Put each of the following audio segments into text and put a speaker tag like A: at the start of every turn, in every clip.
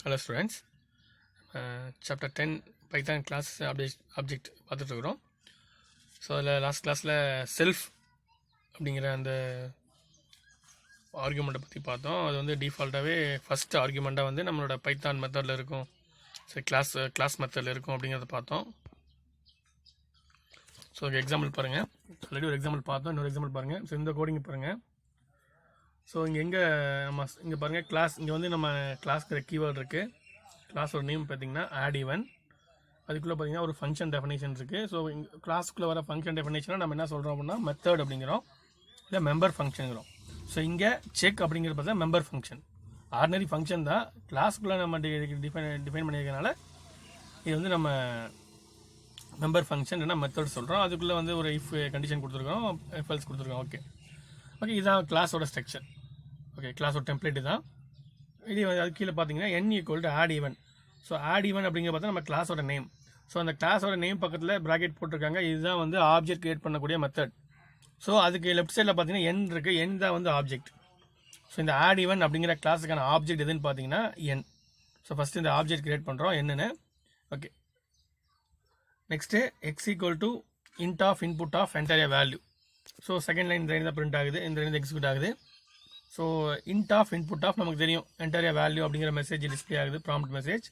A: Hello students, chapter 10 Python class object பார்த்துட்டு இருக்கிறோம். So அதில் லாஸ்ட் கிளாஸில் செல்ஃப் அப்படிங்கிற அந்த ஆர்குமெண்ட்டை பற்றி பார்த்தோம். அது வந்து டிஃபால்ட்டாகவே ஃபஸ்ட் ஆர்குமெண்ட்டாக வந்து நம்மளோட பைத்தான் மெத்தடில் இருக்கும், சரி கிளாஸ் மெத்தடில் இருக்கும் அப்படிங்கிறத பார்த்தோம். ஸோ எக்ஸாம்பிள் பாருங்கள், ஆல்ரெடி ஒரு எக்ஸாம்பிள் பார்த்தோம், இன்னொரு எக்ஸாம்பிள் பாருங்கள். ஸோ இந்த கோடிங் பாருங்கள். ஸோ இங்கே நம்ம இங்கே பாருங்கள் கிளாஸ், இங்கே வந்து நம்ம கிளாஸ்க்கு கீவேர்டு இருக்குது. கிளாஸோட நேம் பார்த்திங்கன்னா ஆட் ஈவன். அதுக்குள்ளே பார்த்திங்கன்னா ஒரு ஃபங்க்ஷன் டெஃபினேஷன் இருக்குது. ஸோ கிளாஸுக்குள்ளே வர ஃபங்க்ஷன் டெஃபினேஷனாக நம்ம என்ன சொல்கிறோம் அப்படின்னா மெத்தட் அப்படிங்கிறோம், இல்லை மெம்பர் ஃபங்க்ஷனுங்கிறோம். ஸோ இங்கே செக் அப்படிங்கிறது பார்த்தா மெம்பர் ஃபங்க்ஷன், ஆர்டினரி ஃபங்க்ஷன் தான். கிளாஸுக்குள்ளே நம்ம டிஃபைன் பண்ணியிருக்கனால இது வந்து நம்ம மெம்பர் ஃபங்க்ஷன் என்ன மெத்தட் சொல்கிறோம். அதுக்குள்ளே வந்து ஒரு இஃப் கண்டிஷன் கொடுத்துருக்கோம், இஃப் எல்ஸ் கொடுத்துருக்கோம். ஓகே, இதுதான் கிளாஸோட ஸ்ட்ரக்சர். ஓகே, கிளாஸோட டெம்ப்ளேட் தான் இது. அது கீழே பார்த்தீங்கன்னா n equal to odd even. So odd even அப்படிங்கிற பார்த்தா நம்ம கிளாஸோட நேம். ஸோ அந்த கிளாஸோட நேம் பக்கத்தில் ப்ராக்கெட் போட்டிருக்காங்க. இதுதான் வந்து ஆப்ஜெக்ட் கிரியேட் பண்ணக்கூடிய மெத்தட். ஸோ அதுக்கு லெஃப்ட் சைடில் பார்த்தீங்கன்னா n இருக்குது, n தான் வந்து ஆப்ஜெக்ட். ஸோ இந்த ஆட் ஈவன் அப்படிங்கிற கிளாஸுக்கான ஆப்ஜெக்ட் எதுன்னு பார்த்தீங்கன்னா n. ஸோ ஃபஸ்ட்டு இந்த ஆப்ஜெக்ட் கிரியேட் பண்ணுறோம் என்னன்னு. Okay, next x equal to int of input of entire value. So second line இந்த லைன் தான் பிரிண்ட் ஆகுது, இந்த லைன் எக்ஸிக்யூட் ஆகுது. So int of input of நமக்கு தெரியும் என்டையர் வேல்யூ அப்படிங்கிற மெசேஜ் டிஸ்பிளே ஆகுது, ப்ராம்ப்ட் மெசேஜ்.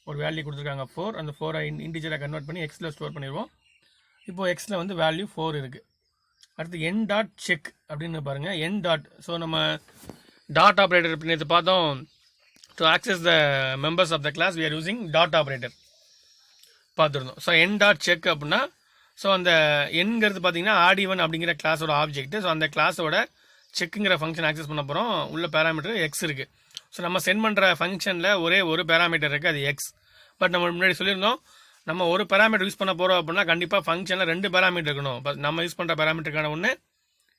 A: ஒரு வேல்யூ கொடுத்துருக்காங்க 4, அந்த 4 இன்டிஜராக கன்வெர்ட் பண்ணி எக்ஸில் ஸ்டோர் பண்ணிடுவோம். இப்போது எக்ஸில் வந்து வேல்யூ 4 இருக்குது. அடுத்து n டாட் செக் அப்படின்னு பாருங்கள், n டாட். ஸோ நம்ம டாட் ஆப்ரேட்டர் அப்படின்னு பார்த்தோம். To access the members of the class we are using dot operator பார்த்துருந்தோம். ஸோ n டாட் செக் அப்படின்னா, ஸோ அந்த என்கிறது பார்த்தீங்கன்னா ஆட் ஈவன் அப்படிங்கிற கிளாஸோட ஆப்ஜெக்ட். ஸோ அந்த கிளாஸோட செக்குங்கிற ஃபங்க்ஷன் ஆக்சஸ் பண்ண போகிறோம். உள்ள பேராமீட்டர் எக்ஸ் இருக்குது. ஸோ நம்ம சென்ட் பண்ணுற ஃபங்க்ஷனில் ஒரே ஒரு பேராமீட்டர் இருக்குது, அது எக்ஸ். பட் நம்ம முன்னாடி சொல்லியிருந்தோம், நம்ம ஒரு பேராமீட்டர் யூஸ் பண்ண போகிறோம் அப்படின்னா கண்டிப்பாக ஃபங்க்ஷனில் 2 பேராமீட்டர் இருக்கணும். பட் நம்ம யூஸ் பண்ணுற பேராமீட்டருக்கான ஒன்று,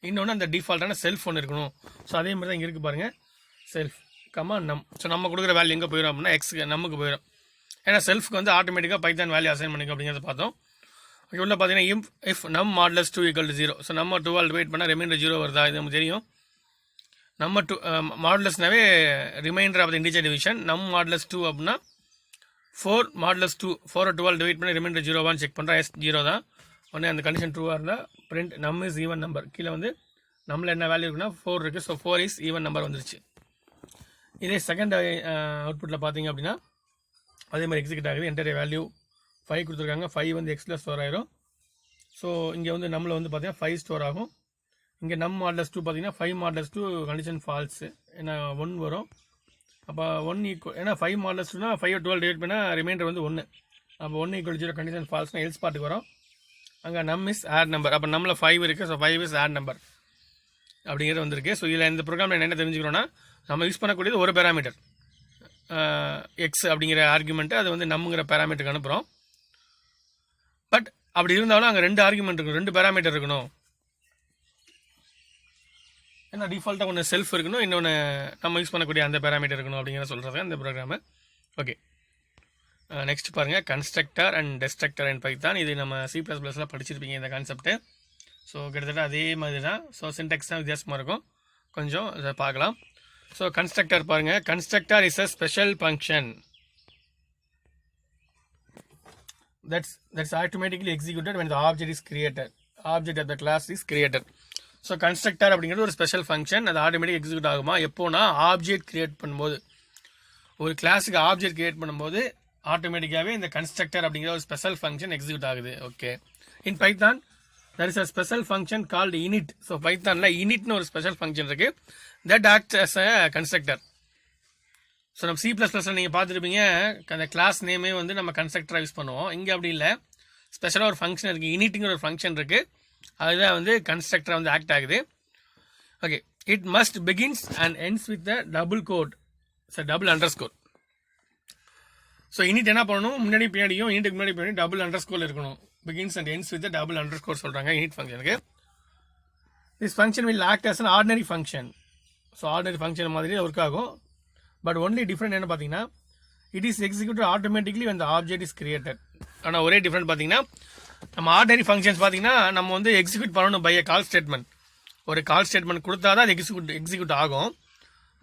A: இன்னொன்று அந்த டிஃபால்ட்டான செல்ஃப் ஒன்று இருக்கணும். ஸோ அதே மாதிரி தான் இங்கே இருக்குது பாருங்கள், செல்ஃப் கமா நம். ஸோ நம்ம கொடுக்குற வேல்யூ எங்கே போயிடும் அப்படின்னா எக்ஸுக்கு, நமக்கு போயிடும். ஏன்னா செல்ஃப்க்கு வந்து ஆட்டோமேட்டிக்காக பைத்தான் வேல்யூ அசைன் பண்ணிக்கும் அப்படிங்கிறத பார்த்தோம். ஓகே, உள்ள பார்த்தீங்கன்னா இஃப் நம் மாடுலஸ் 2 ஈக்குவல் டு 0. ஸோ நம்ம 2 டிவைட் பண்ணால் ரிமைண்டர் 0 வருதா, இது நமக்கு தெரியும். நம்ம மாடுலஸ்னாவே remainder of the integer division. நம் மாடுலஸ் 2 அப்படின்னா 4 மாடுலஸ் 2, 4 12 டிவைட் பண்ணி ரிமைண்டர் 0வான்னு செக் பண்ணுறா. எஸ் 0 தான். உடனே அந்த கண்டிஷன் ட்ரூவாக இருந்தால் பிரிண்ட் நம் இஸ் ஈவன் நம்பர். கீழே வந்து நம்மள என்ன வேல்யூ இருக்குன்னா 4 இருக்குது. ஸோ 4 இஸ் ஈவன் நம்பர் வந்துருச்சு. இதே செகண்ட் அவுட்புட்டில் பார்த்தீங்க அப்படின்னா அதே மாதிரி எக்ஸிக்யூட் ஆகுது. என்டர் வேல்யூ 5 கொடுத்துருக்காங்க, 5 வந்து எக்ஸில் ஸ்டோர் ஆயிரும். ஸோ இங்கே வந்து நம்மளை வந்து பார்த்தீங்கன்னா 5 ஸ்டோர் ஆகும். இங்கே நம் மாடலஸ் 2 பார்த்தீங்கன்னா 5 மாடலஸ் 2 கண்டிஷன் ஃபால்ஸு, ஏன்னா 1 வரும். அப்போ 1 ஈக்குவல், ஏன்னா 5 மாடலஸ் 2னா 5 12 டிவைட் பண்ணால் ரிமைண்டர் வந்து 1. அப்போ 1 ஈக்குவல் 0 கண்டிஷன் ஃபால்ஸ்னால் எல்ஸ் பாட்டுக்கு வரும். அங்கே நம் இஸ் ஆட் நம்பர். அப்போ நம்மள 5 இருக்குது. ஸோ 5 இஸ் ஆட் நம்பர் அப்படிங்கிறது வந்திருக்கு. ஸோ இதில் இந்த ப்ரோக்ராமில் என்ன தெரிஞ்சுக்கிறோன்னா, நம்ம யூஸ் பண்ணக்கூடியது ஒரு பேராமீட்டர் எக்ஸ் அப்படிங்கிற ஆர்குமெண்ட்டு, அது வந்து நம்மங்கிற பேராமீட்டருக்கு அனுப்புகிறோம். பட் அப்படி இருந்தாலும் அங்கே 2 ஆர்குமெண்ட் இருக்கணும், 2 பேராமீட்டர் இருக்கணும். ஏன்னா டிஃபால்ட்டாக ஒன்று செல்ஃப் இருக்கணும், இன்னொன்று நம்ம யூஸ் பண்ணக்கூடிய அந்த பேராமீட்டர் இருக்கணும் அப்படிங்கிற சொல்கிறது அந்த ப்ரோக்ராமு. ஓகே, நெக்ஸ்ட் பாருங்கள், constructor and destructor and Python. இது நம்ம C++ல படிச்சிருப்பீங்க இந்த கான்செப்ட்டு. ஸோ கிட்டத்தட்ட அதே மாதிரி தான். ஸோ சின்டெக்ஸ் தான் வித்தியாசமாக இருக்கும், கொஞ்சம் இதை பார்க்கலாம். ஸோ கன்ஸ்ட்ரக்டர் பாருங்கள், constructor is a special function that's automatically executed when the object is created. Object of the class is created. So constructor அப்படிங்கிறது ஒரு ஸ்பெஷல் ஃபங்க்ஷன். அது ஆட்டோமேட்டிக் எக்ஸிக்யூட் ஆகுமா எப்போனா, ஆப்ஜெக்ட் கிரியேட் பண்ணும்போது, ஒரு கிளாஸுக்கு ஆப்ஜெக்ட் கிரியேட் பண்ணும்போது ஆட்டோமேட்டிக்காகவே இந்த கன்ஸ்ட்ரக்டர் அப்படிங்கிற ஒரு ஸ்பெஷல் ஃபங்க்ஷன் எக்ஸிக்யூட் ஆகுது. Okay, in Python there is a special function called init. So பைத்தானில் இனிட்னு ஒரு ஸ்பெஷல் ஃபங்க்ஷன் இருக்குது, that acts as a constructor. So நம்ம C++ல நீங்கள் பார்த்துருப்பீங்க, அந்த கிளாஸ் நேமே வந்து நம்ம கன்ஸ்ட்ரக்டராக யூஸ் பண்ணுவோம். இங்கே அப்படி இல்லை, ஸ்பெஷலாக ஒரு ஃபங்க்ஷன் இருக்குது, இனிட்டுங்கிற ஒரு ஃபங்க்ஷன் இருக்குது, அதுதான் வந்து கன்ஸ்ட்ரக்டராக வந்து ஆக்ட் ஆகுது. Okay, it must begins and ends with the double quote, so double underscore. So init என்ன பண்ணணும், முன்னாடி பின்னாடியும் இனிட்டுக்கு முன்னாடி பின்னாடி டபுள் அண்டர்ஸ்கோர் இருக்கணும். Begins and ends with double underscore சொல்கிறாங்க இனிட் ஃபங்க்ஷனுக்கு. This function will act as an ordinary function. So ordinary function மாதிரி ஒர்க் ஆகும். பட் ஒன்லி டிஃப்ரெண்ட் என்ன பார்த்தீங்கன்னா, it is executed automatically when the object is created. ஆனால் ஒரே different பார்த்தீங்கன்னா, நம்ம ஆர்டினரி ஃபங்க்ஷன்ஸ் பார்த்தீங்கன்னா நம்ம வந்து எக்ஸிக்யூட் பண்ணணும் பை கால் ஸ்டேட்மெண்ட். ஒரு கால் ஸ்டேட்மெண்ட் கொடுத்தா தான் அது எக்ஸிக்யூட் ஆகும்.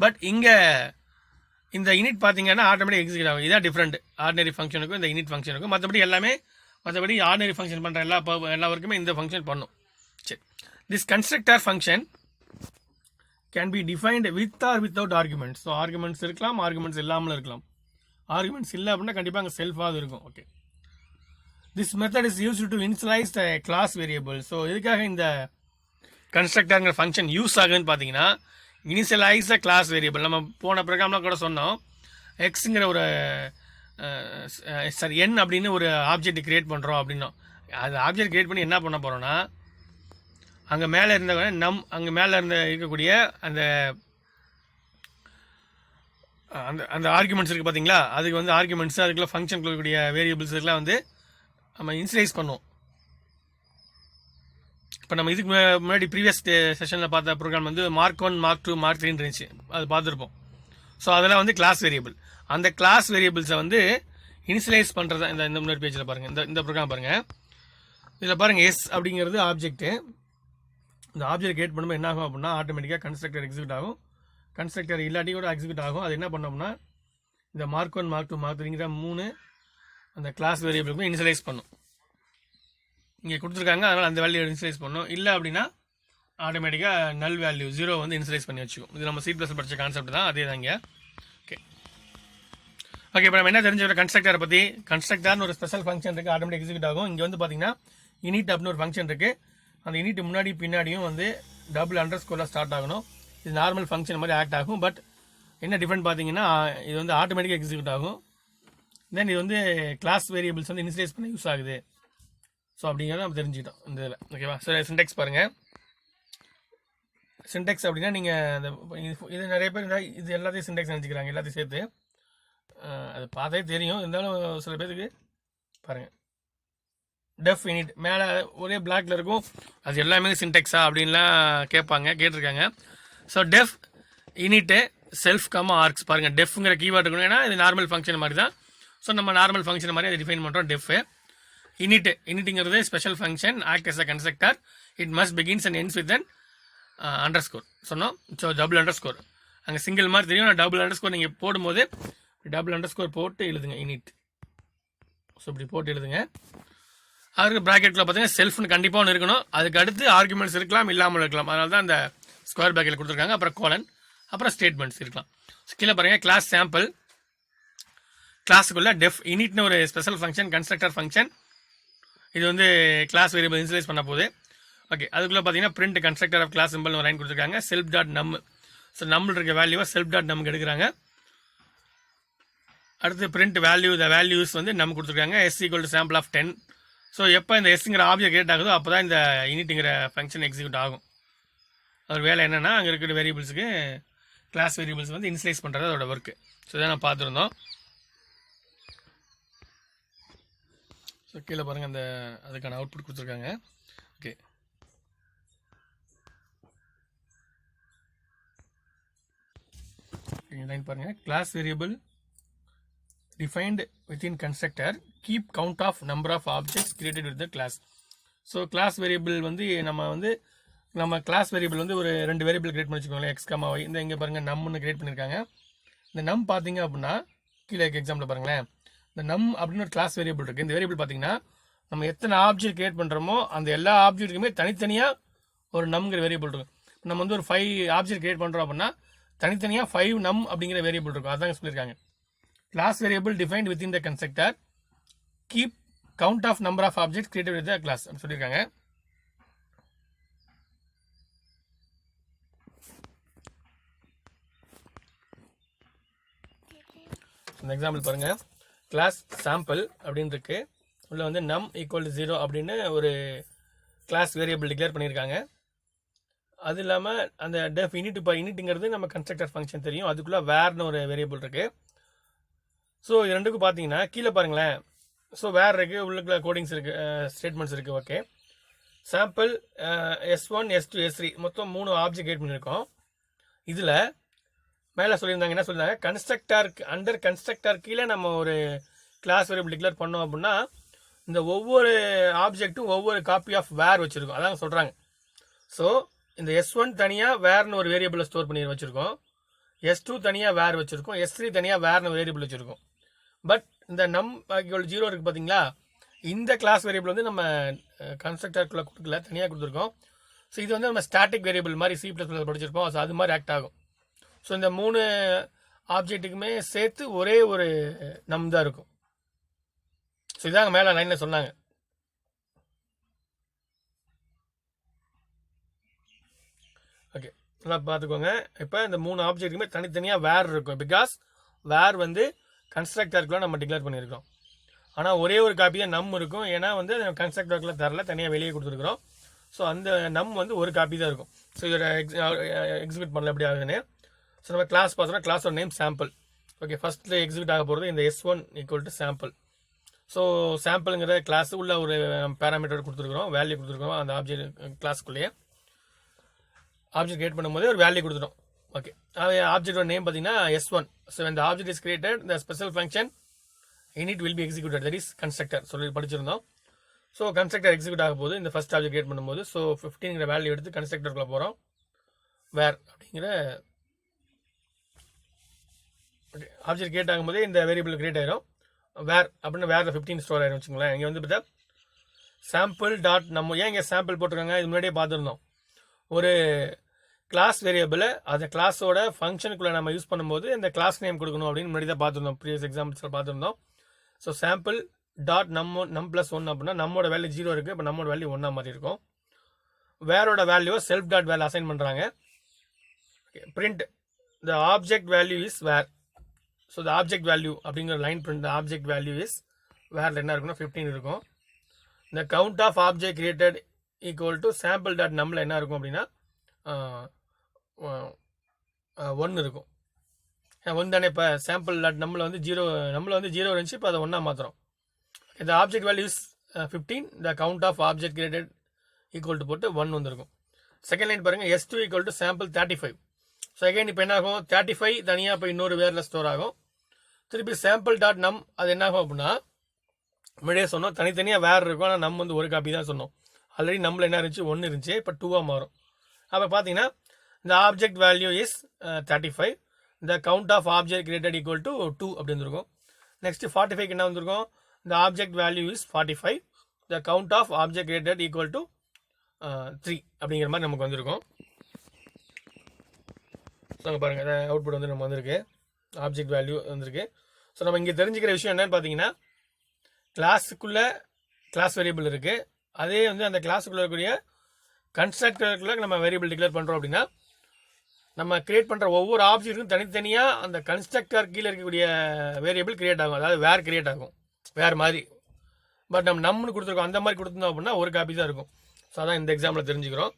A: பட் இங்கே இந்த யூனிட் பார்த்தீங்கன்னா ஆட்டோமேட்டிக் எக்ஸிக்யூட் ஆகும். இதான் டிஃப்ரெண்ட் ஆர்டினரி ஃபங்க்ஷனுக்கும் இந்த யூனிட் ஃபங்க்ஷனுக்கும். மற்றபடி ஆர்டினரி ஃபங்க்ஷன் பண்ணுற எல்லா ஒர்க்குமே இந்த ஃபங்க்ஷன் பண்ணும். சரி, this constructor function can be defined with or without arguments. So arguments இருக்கலாம், ஆர்குமெண்ட்ஸ் இல்லாமல் இருக்கலாம். ஆர்குமெண்ட்ஸ் இல்லை அப்படின்னா கண்டிப்பாக அங்கே செல்ஃபாக இருக்கும். Okay, this method is use to initialise the class variable. So இதுக்காக இந்த கன்ஸ்ட்ரக்டருங்கிற ஃபங்க்ஷன் யூஸ் ஆகுதுன்னு பார்த்தீங்கன்னா, இனிஷியலைஸ் த கிளாஸ் வேரியபிள். நம்ம போன ப்ரோக்ராமில் கூட சொன்னோம், எக்ஸுங்கிற ஒரு என் அப்படின்னு ஒரு ஆப்ஜெக்ட் கிரியேட் பண்ணுறோம் அப்படின்னோம். அது ஆப்ஜெக்ட் கிரியேட் பண்ணி என்ன பண்ண போகிறோன்னா, அங்கே மேலே இருந்த அங்கே மேலே இருக்கக்கூடிய அந்த அந்த ஆர்குமெண்ட்ஸ் இருக்குது பார்த்தீங்களா, அதுக்கு வந்து ஆர்குமெண்ட்ஸ், அதுக்குள்ள ஃபங்க்ஷன் இருக்கக்கூடிய வேரியபிள்ஸ் இதெல்லாம் வந்து நம்ம இனிஷியலைஸ் பண்ணுவோம். இப்போ நம்ம இதுக்கு முன்னாடி ப்ரீவியஸ் செஷனில் பார்த்த ப்ரோக்ராம் வந்து மார்க் 1, மார்க் 2, மார்க் 3 இருந்துச்சு, அது பார்த்துருப்போம். ஸோ அதெல்லாம் வந்து கிளாஸ் வேரியபிள். அந்த கிளாஸ் வேரியபிள்ஸை வந்து இனிஷியலைஸ் பண்ணுறது இந்த முன்னாடி பேஜில் பாருங்கள், இந்த ப்ரோக்ராம் பாருங்கள். இதில் பாருங்கள், எஸ் அப்படிங்கிறது ஆப்ஜெக்ட்டு. இந்த ஆப்ஜெக்ட் கிரியேட் பண்ணும்போது என்ன ஆகும் அப்படின்னா, ஆட்டோமேட்டிக்காக கன்ஸ்ட்ரக்டர் எக்ஸிக்யூட் ஆகும். கன்ஸ்ட்ரக்டர் இல்லாட்டி கூட எக்ஸிக்யூட் ஆகும். அது என்ன பண்ணோம்னா, இந்த மார்க் 1, மார்க் 2, மார்க் 3ங்கிற 3 அந்த கிளாஸ் வேரியபிளுக்கு இனிஷியலைஸ் பண்ணும். இங்கே கொடுத்துருக்காங்க, அதனால் அந்த வேல்யூ இனிஷியலைஸ் பண்ணும். இல்லை அப்படின்னா ஆட்டோமேட்டிக்காக நல் வேல்யூ 0 வந்து இனிஷியலைஸ் பண்ணி வச்சுக்கும். இது நம்ம C++ படித்த கான்செப்ட் தான், அதே தான் இங்கே. ஓகே, இப்போ நம்ம என்ன தெரிஞ்சுக்கிற கன்ஸ்ட்ரக்டரை பற்றி. கன்ஸ்ட்ரக்டர்னு ஒரு ஸ்பெஷல் ஃபங்க்ஷன் இருக்குது, ஆட்டோமேட்டிக் எக்ஸிக்யூட் ஆகும். இங்கே வந்து பார்த்தீங்கன்னா இனிட் அப்படின்னு ஒரு ஃபங்க்ஷன் இருக்குது. அந்த யூனிட் முன்னாடி பின்னாடியும் வந்து டபுள் அண்டர்ஸ்கோரில் ஸ்டார்ட் ஆகணும். இது நார்மல் ஃபங்க்ஷன் மாதிரி ஆக்ட் ஆகும். பட் என்ன டிஃப்ரெண்ட் பார்த்தீங்கன்னா, இது வந்து ஆட்டோமேட்டிக்காக எக்ஸிக்யூட் ஆகும். தென் இது வந்து கிளாஸ் வேரியபிள்ஸ் வந்து இனிஷியலைஸ் பண்ண யூஸ் ஆகுது. ஸோ அப்படிங்கிறத நம்ம தெரிஞ்சுக்கிட்டோம் இந்த இதில். ஓகேவா? சரி, சின்டெக்ஸ் பாருங்கள். சின்டெக்ஸ் அப்படின்னா நீங்கள் அந்த இது நிறைய பேர் இது எல்லாத்தையும் சின்டெக்ஸ் நினச்சிக்கிறாங்க, எல்லாத்தையும் சேர்த்து. அது பார்த்தே தெரியும், இருந்தாலும் சில பேருக்கு பாருங்கள், டெஃப் யூனிட் மேலே ஒரே பிளாக்ல இருக்கும், அது எல்லாமே சின்டெக்ஸா அப்படின்லாம் கேட்டிருக்காங்க. So def unit self args பாருங்கள், டெஃப்ங்கிற கீவேர்டு இருக்கணும். ஏன்னா இது நார்மல் ஃபங்க்ஷன் மாதிரி தான். ஸோ நம்ம நார்மல் ஃபங்க்ஷன் மாதிரி அதை டிஃபைன் பண்ணுறோம். டெஃப் யூனிட்டுங்கிறது special function, act as a constructor. It must begins and ends with an underscore சொன்னோம். ஸோ டபுள் அண்டர்ஸ்கோர் அங்கே சிங்கிள் மாதிரி தெரியும். டபுள் அண்டர்ஸ்கோர் நீங்கள் போடும்போது டபுள் அண்டர்ஸ்கோர் போட்டு எழுதுங்க யூனிட். ஸோ இப்படி போட்டு எழுதுங்க. அதுக்கு ப்ராக்கெட்டில் பார்த்தீங்கன்னா செல்ஃப்னு கண்டிப்பாக ஒன்று இருக்கணும். அதுக்கு அடுத்து ஆர்குமெண்ட்ஸ் இருக்கலாம், இல்லாமல் இருக்கலாம். அதனால தான் அந்த ஸ்கொயர் ப்ராக்கெட்டில் கொடுத்துருக்காங்க. அப்புறம் கோலன், அப்புறம் ஸ்டேட்மெண்ட்ஸ் இருக்கலாம். கீழே பாருங்கள், கிளாஸ் சாம்பிள். கிளாஸுக்குள்ள டெஃப் யூனிட்னு ஒரு ஸ்பெஷல் ஃபங்க்ஷன், கன்ஸ்ட்ரக்டர் ஃபங்க்ஷன். இது வந்து கிளாஸ் வேரியபிள் இனிஷியலைஸ் பண்ண போகுது. ஓகே, அதுக்குள்ளே பார்த்தீங்கன்னா print constructor of class simple ஒரு லைன் கொடுத்துருக்காங்க. Self dot num. ஸோ நம்மள் இருக்க வேல்யூவை செல்ஃப் டாட் நமக்கு எடுக்கிறாங்க. அடுத்து பிரிண்ட் வேல்யூ, த வேல்யூஸ் வந்து நம்ம கொடுத்துருக்காங்க. S = sample of 10. ஸோ எப்போ இந்த எஸ்ங்கிற ஆப்ஜெக்ட் கிரியேட் ஆகுதோ அப்போ தான் இந்த யூனிட்டுங்கிற ஃபங்க்ஷன் எக்ஸிக்யூட் ஆகும். அதோட வேலை என்னென்னா, அங்கே இருக்கிற வேரியபிள்ஸுக்கு கிளாஸ் வேரியபிள்ஸ் வந்து இனிஷியலைஸ் பண்ணுறது அதோட ஒர்க்கு. ஸோ இதை நான் பார்த்துருந்தோம். ஸோ கீழே பாருங்கள், அந்த அதுக்கான அவுட்புட் கொடுத்துருக்காங்க. ஓகே, லைன் பாருங்கள், class variable defined within constructor keep count of number of objects created with the class. So class variable வந்து நம்ம கிளாஸ் வேரியபிள் வந்து ஒரு 2 வேரியபிள் கிரியேட் பண்ணி வச்சுக்கோங்களேன், x, y. இந்த இங்கே பாருங்கள், நம்னு கிரியேட் பண்ணியிருக்காங்க. இந்த நம் பார்த்தீங்க அப்படின்னா கீழே எக்ஸாம்பிள் பாருங்களேன், இந்த நம் அப்படின்னு ஒரு கிளாஸ் வேரியபிள் இருக்குது. இந்த வேரியபிள் பார்த்தீங்கன்னா நம்ம எத்தனை ஆப்ஜெக்ட் கிரியேட் பண்ணுறோமோ அந்த எல்லா ஆப்ஜெக்ட்டுக்குமே தனித்தனியாக ஒரு நம்ங்கிற வேரியபிள் இருக்கும். நம்ம வந்து ஒரு 5 ஆப்ஜெக்ட் கிரியேட் பண்ணுறோம் அப்படின்னா தனித்தனியாக 5 நம் அப்படிங்கிற வேரியபிள் இருக்கும். அதான் சொல்லியிருக்காங்க. Class variable defined within the constructor keep count of number of objects created with the class சொல்லியிருக்காங்க. இந்த எக்ஸாம்பிள் பாருங்க, கிளாஸ் சாம்பிள் அப்படின்னு இருக்கு. உள்ள வந்து num = 0 அப்படின்னு ஒரு கிளாஸ் வேரியபிள் டிக்ளேர் பண்ணியிருக்காங்க. அது இல்லாமல் அந்த டெஃப் யூனிட், இப்போ யூனிட்டுங்கிறது நம்ம கன்ஸ்ட்ரக்டர் ஃபங்க்ஷன் தெரியும், அதுக்குள்ளே வேர்னு ஒரு வேரியபிள் இருக்குது. ஸோ இது ரெண்டுக்கும் பார்த்தீங்கன்னா கீழே பாருங்களேன், ஸோ வேர் இருக்குது, உள்ளுக்குள்ள கோடிங்ஸ் இருக்குது, ஸ்டேட்மெண்ட்ஸ் இருக்குது. Okay, sample S1, S2, S3 மொத்தம் 3 ஆப்ஜெக்ட் கிரியேட் பண்ணியிருக்கோம். இதில் மேலே சொல்லியிருந்தாங்க, என்ன சொல்லியிருந்தாங்க, அண்டர் கன்ஸ்ட்ரக்டர் கீழே நம்ம ஒரு கிளாஸ் வேரியபிள் டிக்ளேர் பண்ணோம் அப்படின்னா இந்த ஒவ்வொரு ஆப்ஜெக்ட்டும் ஒவ்வொரு காப்பி ஆஃப் வேர் வச்சுருக்கோம். அதான் சொல்கிறாங்க. ஸோ இந்த S1 தனியாக வேர்னு ஒரு வேரியபிளை ஸ்டோர் பண்ணி வச்சுருக்கோம். S2 தனியாக வேர் வச்சுருக்கோம், S3 தனியாக வேர்னு வேரியபிள் வச்சுருக்கோம். பட் இந்த நம் ஈக்குவல் 0 இருக்குது பார்த்தீங்களா, இந்த கிளாஸ் வேரியபிள் வந்து நம்ம கன்ஸ்ட்ரக்டருக்குள்ளே கொடுக்கல, தனியாக கொடுத்துருக்கோம். ஸோ இது வந்து நம்ம ஸ்டாட்டிக் வேரியபிள் மாதிரி C++ படிச்சிருப்போம். ஸோ அது மாதிரி ஆக்ட் ஆகும். ஸோ இந்த 3 ஆப்ஜெக்ட்டுக்குமே சேர்த்து ஒரே ஒரு நம் தான் இருக்கும். ஸோ இதாங்க மேலே லைனில் சொன்னாங்க. ஓகே, நல்லா பார்த்துக்கோங்க. இப்போ இந்த 3 ஆப்ஜெக்ட்டுக்குமே தனித்தனியாக வேர் இருக்கும். பிகாஸ் வேர் வந்து கன்ஸ்ட்ரக்டருக்குள்ள நம்ம டிக்ளேர் பண்ணியிருக்கோம். ஆனால் ஒரே ஒரு காப்பி தான் நம் இருக்கும். ஏன்னா வந்து கன்ஸ்ட்ரக்டருக்குள்ள தரல, தனியாக வெளியே கொடுத்துருக்குறோம். ஸோ அந்த நம் வந்து ஒரு காப்பி தான் இருக்கும். ஸோ இதோட எக்ஸிக்யூட் பண்ணல எப்படி ஆகுதுன்னு. ஸோ நம்ம கிளாஸ் பார்த்தோம்னா கிளாஸோட நேம் சாம்பிள். ஓகே, ஃபஸ்ட்டில் எக்ஸிக்யூட் ஆக போகிறது இந்த S1 equal to sample. So சாம்பிளுங்கிற கிளாஸ் உள்ள ஒரு பேராமீட்டர் கொடுத்துருக்குறோம், வேல்யூ கொடுத்துருக்கோம். அந்த ஆப்ஜெக்ட் கிளாஸ்க்குள்ளேயே ஆப்ஜெக்ட் கிரியேட் பண்ணும்போது ஒரு வேல்யூ கொடுத்துட்டோம். ஓகே, ஆப்ஜெக்டோட நேம் பார்த்தீங்கன்னா S1. ஸோ இந்த object is created, the special function init will be executed, that is constructor சொல்லி படிச்சிருந்தோம். ஸோ கன்ஸ்ட்ரக்டர் எக்ஸிக்யூட் ஆக போது இந்த ஃபர்ஸ்ட் ஆப்ஜெக்ட் கிரியேட் பண்ணும்போது ஸோ 15ங்கிற வேல்யூ எடுத்து கன்ஸ்ட்ரக்டருக்குள்ள போகிறோம். வேர் அப்படிங்கிற ஆப்ஜெக்ட் கிரியேட் ஆகும்போது இந்த வேரியபிள் கிரியேட் ஆயிரும். வேர் அப்படின்னு வேரில் 15 ஸ்டோர் ஆயிரும் வச்சுங்களேன். இங்கே வந்து பார்த்தா சாம்பிள் டாட் நம்ம ஏன் இங்கே சாம்பிள் போட்டிருக்காங்க, இது முன்னாடியே பார்த்துருந்தோம். ஒரு கிளாஸ் வேரியபிளை அந்த கிளாஸோட ஃபங்க்ஷனுக்குள்ளே நம்ம யூஸ் பண்ணும்போது இந்த கிளாஸ் நேம் கொடுக்கணும் அப்படின்னு முன்னாடி தான் பார்த்துருந்தோம், ப்ரீவியஸ் எக்ஸாம்பிள்ஸில் பார்த்துருந்தோம். ஸோ சாம்பிள் டாட் நம் ப்ளஸ் 1 அப்படின்னா நம்மோட வேல்யூ 0 இருக்குது, இப்போ நம்மளோட வேல்யூ 1 மாதிரி இருக்கும். வேரோட வேல்யூவை செல்ஃப் டாட் வேல்யூ அசைன் பண்ணுறாங்க. Print the object value is var. So the object value அப்படிங்கிற line print, the object value is வேரில் என்ன இருக்குன்னா 15 இருக்கும். இந்த count of object created equal to sample dot நம்மள என்ன இருக்கும் அப்படின்னா 1 இருக்கும். 1 தானே. இப்போ சாம்பிள் டாட் நம்மள வந்து 0 இருந்துச்சு, இப்போ அதை 1 மாத்திரம். இந்த object value is 15, the count of object created equal to போட்டு 1 வந்துருக்கும். செகண்ட் லைன் பாருங்க, S2 equal to sample 35. So again இப்போ என்ன ஆகும், 35 தனியாக இப்போ இன்னொரு வேரில் ஸ்டோர் ஆகும். திருப்பி சாம்பிள் டாட் நம் அது என்ன ஆகும் அப்படின்னா முன்னாடியே சொன்னோம் தனித்தனியாக வேர் இருக்கும். ஆனால் நம் வந்து ஒரு காப்பி தான் சொன்னோம். ஆல்ரெடி நம்மள என்ன இருந்துச்சு 1 இருந்துச்சு, இப்போ 2 மாறும். அப்போ பார்த்தீங்கன்னா இந்த ஆப்ஜெக்ட் வேல்யூ இஸ் 35, இந்த count of object created equal to 2 அப்படி வந்துருக்கும். நெக்ஸ்ட் 45 என்ன வந்திருக்கும், இந்த object value is 45, the count of object created equal to 3 அப்படிங்கிற மாதிரி நமக்கு வந்திருக்கும். ஸோ அங்கே பாருங்கள், அவுட்புட் வந்து நம்ம வந்திருக்கு, ஆப்ஜெக்ட் வேல்யூ வந்திருக்கு. ஸோ நம்ம இங்கே தெரிஞ்சுக்கிற விஷயம் என்னன்னு பார்த்தீங்கன்னா கிளாஸுக்குள்ளே கிளாஸ் வேரியபிள் இருக்குது. அதே வந்து அந்த கிளாஸுக்குள்ளே இருக்கக்கூடிய கன்ஸ்ட்ரக்டருக்குள்ளே நம்ம வேரியபிள் டிக்ளேர் பண்ணுறோம் அப்படின்னா நம்ம கிரியேட் பண்ணுற ஒவ்வொரு ஆப்ஜெக்ட்டுக்கும் தனித்தனியாக அந்த கன்ஸ்ட்ரக்டர் கீழே இருக்கக்கூடிய வேரியபிள் கிரியேட் ஆகும், அதாவது வேர் கிரியேட் ஆகும், வேறு மாதிரி. பட் நம்ம நம்மனு கொடுத்துருக்கோம், அந்த மாதிரி கொடுத்துருந்தோம் அப்படின்னா ஒரு காப்பி தான் இருக்கும். ஸோ அதான் இந்த எக்ஸாம்பிள் தெரிஞ்சுக்கிறோம்.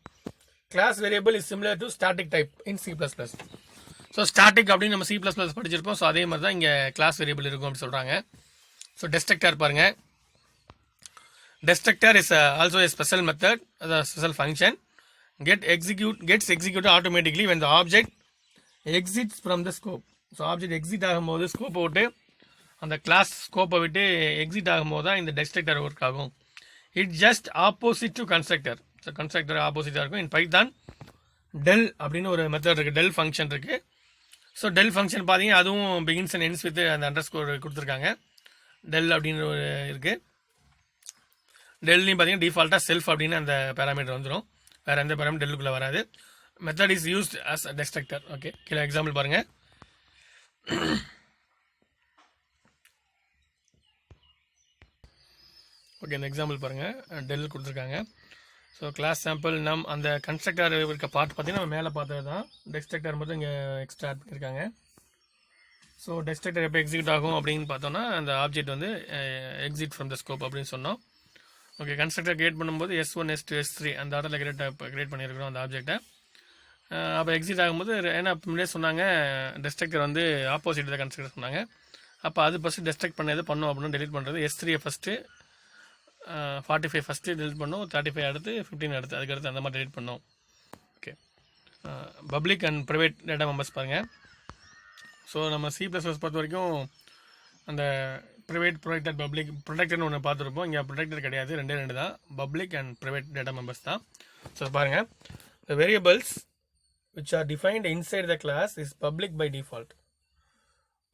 A: Class variable is similar to static type in C++. So static அப்படின்னு நம்ம C++ படிச்சிருப்போம். ஸோ அதே மாதிரி தான் இங்கே கிளாஸ் வேரியபிள் இருக்கும் அப்படின்னு சொல்கிறாங்க. ஸோ டெஸ்ட்ரக்டர் பாருங்கள், destructor is also a special method, a special function gets executed automatically when the object exits from the scope. So object exit ஆகும்போது ஸ்கோப்பை விட்டு அந்த கிளாஸ் ஸ்கோப்பை விட்டு எக்ஸிட் ஆகும்போது தான் இந்த டெஸ்ட்ரக்டர் ஒர்க் ஆகும். It just opposite to constructor. So constructor ஆப்போசிட்டாக இருக்கும். இன் பைத்தான் டெல் அப்படின்னு ஒரு மெத்தட் இருக்குது, டெல் ஃபங்க்ஷன் இருக்குது. ஸோ டெல் ஃபங்க்ஷன் பார்த்தீங்கன்னா அதுவும் பிகின்ஸ் அண்ட் எண்ட்ஸ் வித் அந்த அண்டர்ஸ்கோர் கொடுத்துருக்காங்க. டெல் அப்படின்னு ஒரு இருக்குது. டெல்லையும் பார்த்தீங்கன்னா டிஃபால்ட்டாக செல்ஃப் அப்படின்னு அந்த பேராமீட்டர் வந்துடும், வேறு எந்த பேராமீட்டர் டெல்லுக்குள்ளே வராது. Method is used as destructor. Okay, கீழே எக்ஸாம்பிள் பாருங்கள். ஓகே, இந்த எக்ஸாம்பிள் பாருங்கள், டெல் கொடுத்துருக்காங்க. ஸோ கிளாஸ் சாம்பிள் நம் அந்த கன்ஸ்ட்ரக்டர் இருக்க பார்ட் பார்த்தீங்கன்னா நம்ம மேலே பார்த்தது தான். டெஸ்ட்ரக்டர் மட்டும் இங்கே எக்ஸ்ட்ரா ஆட் பண்ணியிருக்காங்க. ஸோ டெஸ்ட்ரக்டர் எப்போ எக்ஸிக்யூட் ஆகும் அப்படின்னு பார்த்தோன்னா அந்த ஆப்ஜெக்ட் வந்து எக்ஸிட் ஃப்ரம் த ஸ்கோப் அப்படின்னு சொன்னோம். ஓகே, கன்ஸ்ட்ரக்டர் கிரியேட் பண்ணும்போது S1 S2 S3 அந்த ஆர்டரில் கிரியேட் பண்ணியிருக்கிறோம் அந்த ஆப்ஜெக்டை. அப்போ எக்ஸிட் ஆகும்போது ஏன்னா முன்னாடியே சொன்னாங்க டெஸ்ட்ரக்டர் வந்து ஆப்போசிட் தான் கன்ஸ்ட்ரக்டர் சொன்னாங்க. அப்போ அது ஃபஸ்ட்டு டெஸ்ட்ரக்ட் பண்ணது பண்ணோம் அப்படின்னு டெலிட் பண்ணுறது. S3 ஃபஸ்ட்டு 45 ஃபஸ்ட்டு டெலிட் பண்ணோம், 35 அடுத்து 15 அடுத்து, அதுக்கடுத்து அந்த மாதிரி டெலிட் பண்ணோம். Okay, public and private data members பாருங்கள். ஸோ நம்ம C++ பொறுத்த வரைக்கும் அந்த ப்ரைவேட் ப்ரொடெக்டட் பப்ளிக் ப்ரொடெக்டட்னு ஒன்று பார்த்துருப்போம். இங்கே ப்ரொடெக்டட் கிடையாது, ரெண்டு தான், public and private data members தான். ஸோ பாருங்கள், இந்த variables which are defined inside the class is public by default.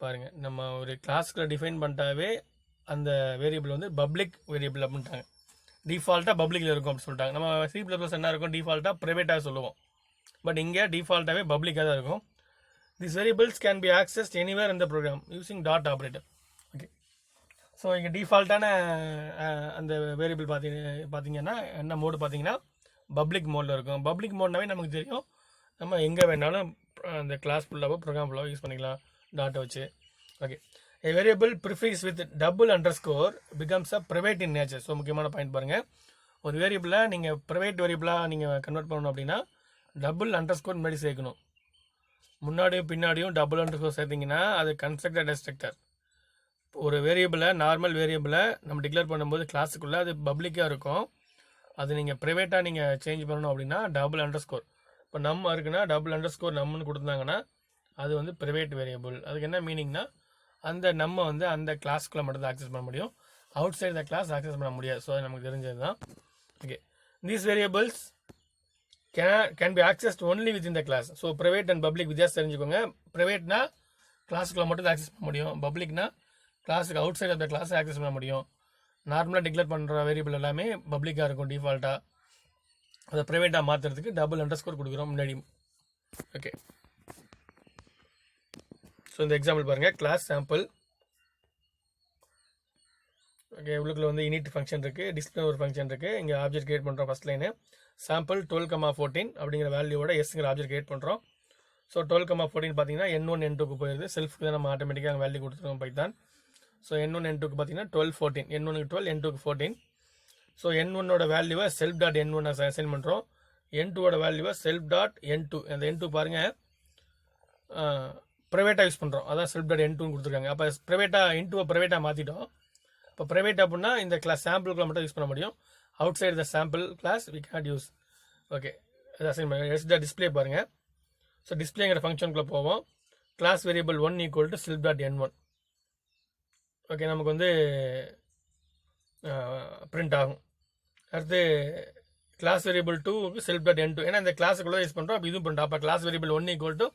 A: பாருங்க, நம்ம ஒரு கிளாஸ்க்குள்ள டிஃபைன் பண்ணிட்டாவே அந்த வேரியபிள் வந்து பப்ளிக் வேரியபிள் அப்படின்ட்டாங்க. டிஃபால்ட்டாக பப்ளிக்கில் இருக்கும் அப்படின்னு சொல்லிட்டாங்க. நம்ம C++ என்ன இருக்கும், டிஃபால்ட்டாக ப்ரைவேட்டாக சொல்லுவோம். பட் இங்கே டிஃபால்ட்டாகவே பப்ளிக்காக தான் இருக்கும். These variables can be accessed anywhere in the program using dot operator. Okay, so இங்கே டிஃபால்ட்டான அந்த வேரியபிள் பார்த்தீங்கன்னா என்ன மோடு பார்த்தீங்கன்னா பப்ளிக் மோடில் இருக்கும். பப்ளிக் மோட்னாவே நமக்கு தெரியும், நம்ம எங்கே வேணாலும் அந்த கிளாஸ் ஃபுல்லாகவோ ப்ரோக்ராம் ஃபுல்லாகவோ யூஸ் பண்ணிக்கலாம் டாட்டை வச்சு. Okay, a variable prefix with double underscore becomes a private in nature. So முக்கியமான பாயிண்ட் பாருங்கள், ஒரு வேரியபிளை நீங்கள் ப்ரைவேட் வேரியபிளாக நீங்கள் கன்வெர்ட் பண்ணணும் அப்படின்னா டபுள் அண்டர்ஸ்கோர் முன்னாடி சேர்க்கணும். முன்னாடியும் பின்னாடியும் டபுள் அண்டர்ஸ்கோர் சேர்த்திங்கன்னா அது கன்ஸ்ட்ரக்டர் டெஸ்ட்ரக்டர். ஒரு வேரியபிளை நார்மல் வேரியபிளை நம்ம டிக்ளேர் பண்ணும்போது கிளாஸுக்குள்ளே அது பப்ளிக்காக இருக்கும். அது நீங்கள் ப்ரைவேட்டாக நீங்கள் சேஞ்ச் பண்ணணும் அப்படின்னா டபுள் அண்டர்ஸ்கோர். இப்போ நம்ம இருக்குன்னா டபுள் அண்டர்ஸ்கோர் நம்மன்னு கொடுத்தாங்கன்னா அது வந்து ப்ரைவேட் வேரியபிள். அதுக்கு என்ன மீனிங்னா அந்த நம்ம வந்து அந்த கிளாஸ்க்குள்ளே மட்டும் தான் ஆக்சஸ் பண்ண முடியும், outside the class access பண்ண முடியாது. ஸோ அது நமக்கு தெரிஞ்சது தான். Okay, these variables can be accessed only within the class. So private and public வித்தியாசம் தெரிஞ்சுக்கோங்க. ப்ரைவேட்னா கிளாஸுக்குள்ளே மட்டும் தான் ஆக்சஸ் பண்ண முடியும், பப்ளிக்னா கிளாஸுக்கு அவுட் சைட் ஆஃப் த கிளாஸை ஆக்சஸ் பண்ண முடியும். நார்மலாக டிக்ளேர் பண்ணுற வேரியபிள் எல்லாமே பப்ளிக்காக இருக்கும் டிஃபால்ட்டாக. அதை ப்ரைவேட்டாக மாற்றுறதுக்கு டபுள் அண்டர்ஸ்கோர் கொடுக்குறோம் முன்னாடி. ஓகே, ஸோ இந்த எக்ஸாம்பிள் பாருங்கள், கிளாஸ் சாம்பிள். ஓகே, உள்ளுக்குள்ள வந்து இனிட் ஃபங்க்ஷன் இருக்குது, டிஸ்பிளே ஒரு ஃபங்க்ஷன் இருக்குது. இங்கே ஆப்ஜெக்ட் கிரியேட் பண்ணுறோம். ஃபஸ்ட் லைனு சாம்பிள் 12,14 அப்படிங்கிற வேல்யூவோட எஸ்ங்கிற ஆப்ஜெக்ட் கிரியேட் பண்ணுறோம். ஸோ 12,14 பார்த்தீங்கன்னா N1 N2க்கு போயிடுது. செல்ஃப்க்கு தான் நம்ம ஆட்டோமேட்டிக்காக வேல்யூ கொடுத்துருவோம் பைத்தான். ஸோ N1 N2க்கு பார்த்தீங்கன்னா 12 14, N1க்கு 12 N2க்கு 14. ஸோ N1ஓட வேல்யூவை செல்ஃப் டாட் N1 அசைன் பண்ணுறோம். N2ஓட வேல்யூவை செல்ஃப் டாட் N2. அந்த N2 பாருங்கள் ப்ரைவேட்டாக யூஸ் பண்ணுறோம், அதான் செல்ஃப் டாட் N2ன்னு கொடுத்துருக்காங்க. அப்போ ப்ரைவேட்டாக N2வை ப்ரைவேட்டாக மாற்றிட்டோம். இப்போ ப்ரைவேட் அப்படின்னா இந்த கிளாஸ் சாம்பிளுக்குள்ள மட்டும் யூஸ் பண்ண முடியும், outside the sample class we can't use. Okay, அது அசைன் பண்ணுங்க. எஸ் டாட் டிஸ்பிளே பாருங்கள். ஸோ டிஸ்பிளேங்கிற ஃபங்க்ஷனுக்குள்ளே போவோம். Class variable 1 equal to self dot N1. Okay, நமக்கு வந்து பிரிண்ட் ஆகும். அடுத்து கிளாஸ் வேரியபிள் 2க்கு செல்ஃப் டாட் N2, ஏன்னா இந்த கிளாஸுக்குள்ளே யூஸ் பண்ணுறோம். அப்போ இதுவும் பண்ணுறோம். அப்போ class variable 1 equal to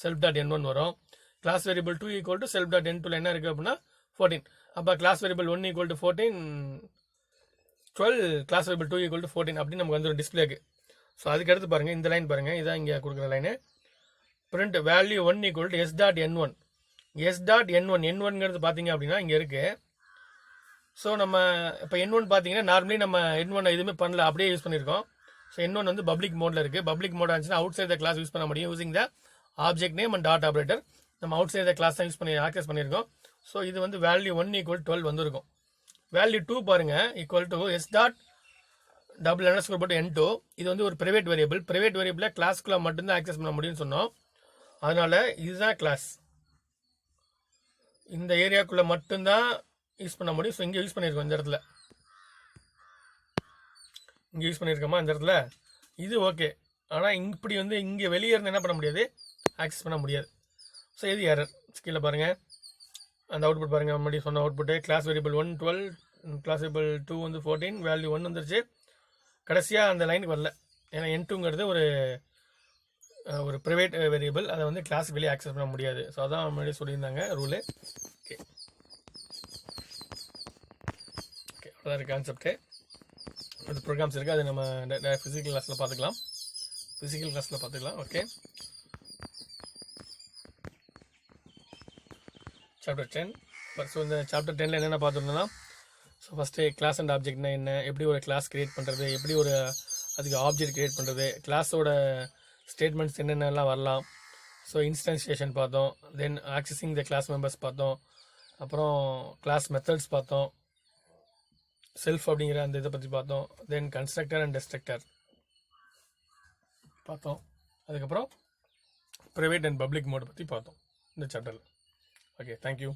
A: self dot N1 வரும். Class variable 2 equal to self dot N2ல என்ன இருக்குது அப்படின்னா 14. அப்போ class variable 1 equal to 14, 12, class variable 2 equal to 14 அப்படின்னு நமக்கு வந்துடும் டிஸ்பிளேக்கு. ஸோ அதுக்கு அடுத்து பாருங்கள், இந்த லைன் பாருங்கள், இதான் இங்கே கொடுக்குற line. Print value 1 equal to S dot N1. S dot N1, N1ங்கிறது பார்த்தீங்க அப்படின்னா இங்கே இருக்குது. ஸோ நம்ம இப்போ N1 பார்த்தீங்கன்னா நார்மலி நம்ம N1 எதுவுமே பண்ணல, அப்படியே யூஸ் பண்ணியிருக்கோம். ஸோ N1 வந்து பப்ளிக் மோடில் இருக்குது. பப்ளிக் மோட் ஆச்சுன்னா outside the class use பண்ண முடியும் using the object name and dot operator. நம்ம அவுட் சைட் த கிளாஸ் தான் யூஸ் பண்ணி ஆக்சஸ் பண்ணியிருக்கோம். ஸோ இது வந்து வேல்யூ 1 ஈக்குவல் 12 வந்துருக்கும். வேல்யூ 2 பாருங்கள், equal to S dot double underscore போட்டு N2. இது வந்து ஒரு ப்ரைவேட் வேரியபிள். ப்ரைவேட் வேரியபிளை கிளாஸ்க்குள்ளே மட்டும்தான் ஆக்சஸ் பண்ண முடியும்னு சொன்னோம். அதனால் இதுதான் கிளாஸ், இந்த ஏரியாக்குள்ளே மட்டும்தான் யூஸ் பண்ண முடியும். ஸோ இங்கே யூஸ் பண்ணியிருக்கோம், இந்த இடத்துல இங்கே யூஸ் பண்ணியிருக்கோமா இந்த இடத்துல, இது ஓகே. ஆனால் இப்படி வந்து இங்கே வெளியே இருந்து என்ன பண்ண முடியாது, ஆக்சஸ் பண்ண முடியாது. ஸோ இது எரர். கீழே பாருங்கள், அந்த அவுட்புட் பாருங்கள், முன்னாடி சொன்ன output class variable 1 12, class variable 2 வந்து 14, வேல்யூ 1 வந்துருச்சு. கடைசியாக அந்த லைனுக்கு வரல, ஏன்னா N2ங்கிறது ஒரு ப்ரைவேட் வேரியபிள், அதை வந்து கிளாஸ் வெளியே ஆக்சஸ் பண்ண முடியாது. ஸோ அதான் முன்னாடி சொல்லியிருந்தாங்க ரூலு. ஓகே ஓகே, அதான் இருக்குது கான்செப்ட்டு. அது ப்ரோக்ராம்ஸ் இருக்குது, அது நம்ம ஃபிசிக்கல் கிளாஸில் பார்த்துக்கலாம். Okay, chapter 10. ஸோ இந்த சாப்டர் 10ல் என்னென்ன பார்த்துருந்தோம்னா, ஸோ ஃபஸ்ட்டு கிளாஸ் அண்ட் ஆப்ஜெக்ட்னா என்ன, எப்படி ஒரு கிளாஸ் க்ரியேட் பண்ணுறது, எப்படி ஒரு அதுக்கு ஆப்ஜெக்ட் க்ரியேட் பண்ணுறது, கிளாஸோட ஸ்டேட்மெண்ட்ஸ் என்னென்னலாம் வரலாம். ஸோ இன்ஸ்டன்சியேஷன் பார்த்தோம், தென் ஆக்சஸிங் த கிளாஸ் மெம்பர்ஸ் பார்த்தோம், அப்புறம் கிளாஸ் மெத்தட்ஸ் பார்த்தோம், செல்ஃப் அப்படிங்கிற அந்த இதை பற்றி பார்த்தோம், தென் கன்ஸ்ட்ரக்டர் அண்ட் டெஸ்ட்ரக்டர் பார்த்தோம். அதுக்கப்புறம் ப்ரைவேட் அண்ட் பப்ளிக் மோட் பற்றி பார்த்தோம் இந்த சாப்டரில். Okay, thank you.